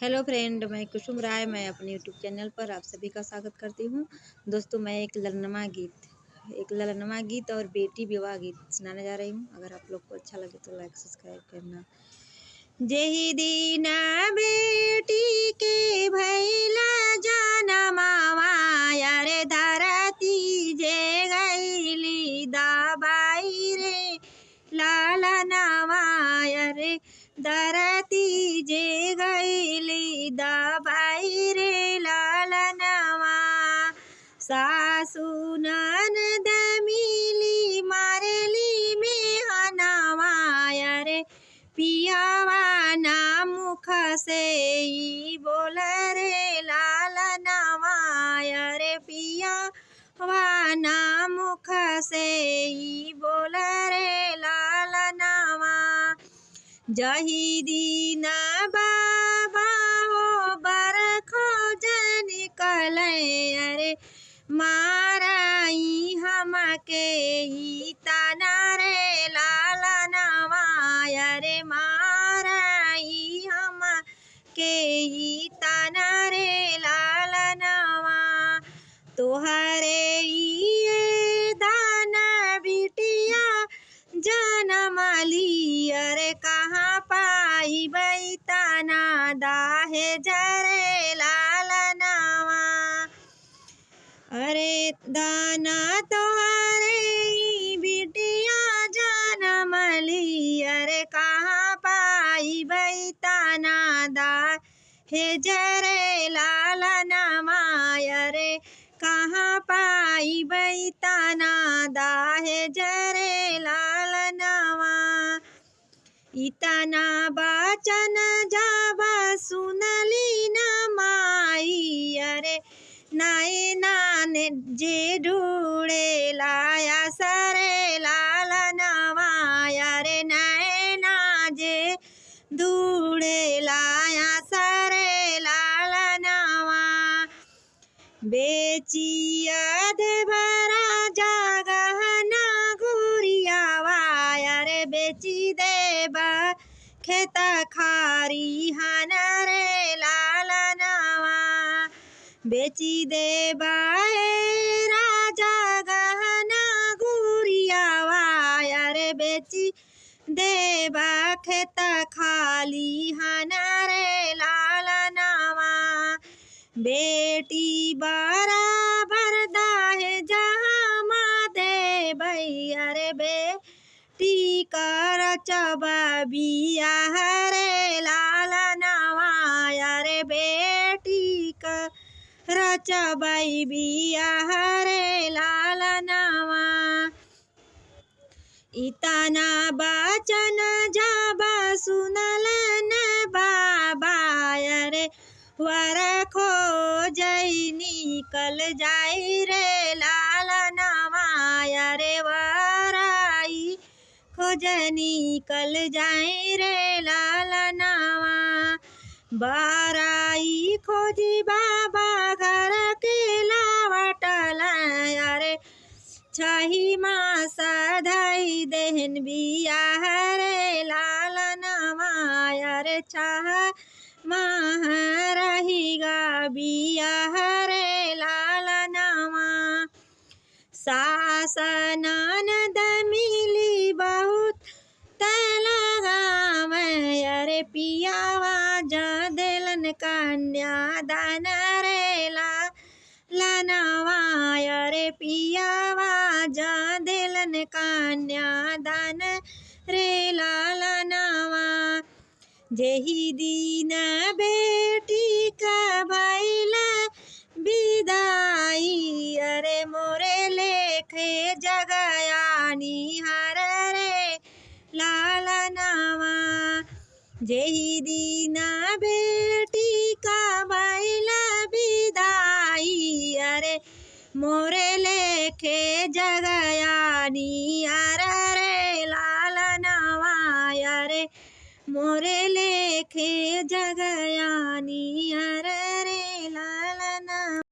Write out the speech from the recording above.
Hello friend, मैं कुसुम राय। मैं अपने यूट्यूब चैनल पर आप सभी का स्वागत करती हूँ। दोस्तों, मैं एक ललनमा गीत और बेटी विवाह गीत सुनाने जा रही हूँ। अगर आप लोग को अच्छा लगे तो लाइक सब्सक्राइब करना। जेहि दीना बेटी के भैला जनमावा, रे धरती जे गईली दाबाई रे लालनवा, रे धरती जे गईली दाबाई रे लालनवा। सासु ननद मिली मारेली मेहनवा, रे पियावा ना मुख से ही बोल रे लालनवा, रे पियावा ना मुख से ही बोल रे लालनवा। जही दिन बाबा हो बरखो जन निकले, अरे माराई हमके ही तना रे लालनवा, अरे माराई हमके ही तना रे लालनवा। तोहरे ये दाना बिटिया जनमली, अरे कहाँ पाई बैतना दाहे जरे लालनवा। अरे दाना तोहरे बिटिया जनमली, अरे कहाँ पाई बैतना दाहे जरे लालनवा, अरे कहाँ पाई बैतना दाहे जरे लालनवा। इतना बचन जब सुनली न माई, अरे नैनान जे ढूढ़े लाया सरे लालनवा, अरे नैना जे ढूढ़े लाया सरे लालनवा। बेचिया देवरा जगहना घुरियावा, अरे बेची देबा खेत खारी हन रे लालनवा। बेची देबा राजा गहना घुरियावा, अरे बेची देबा खेत खाली हन रे लालनवा। बेटी बराबर दाहे जहाँ माँ देबई, अरे बेटी कर चबा बियाह रे लालनवा, अरे बेटी कर चबई बियाह रे लालनवा। इतना बचन जब सुनलन बाबा, अरे वर खोजई निकल जाई रे लालनवा, अरे वराई खोज निकल जाई रे लालनवा। बराई खोजी बाबा घर के लावटल, अरे छही मास धई देहन बियाह रे लालनवा, अरे छह माह रहीगा बियाह रे लालनवा। सास ननद मिली बहुत तलगाम, अरे पियावा जा देलन कन्यादान रे लालनवा, अरे पियावा जा देलन कन्यादान रे लालनवा। जेहि दिन बेटी का भैला विदाई, अरे मोरे लेखे जगयानी हर रे लालनवा। जेहि दिन बेटी का भैला विदाई, अरे मोरे लेखे जगयानी हर रे लालनवा, अरे मोरे लेखे जगयानी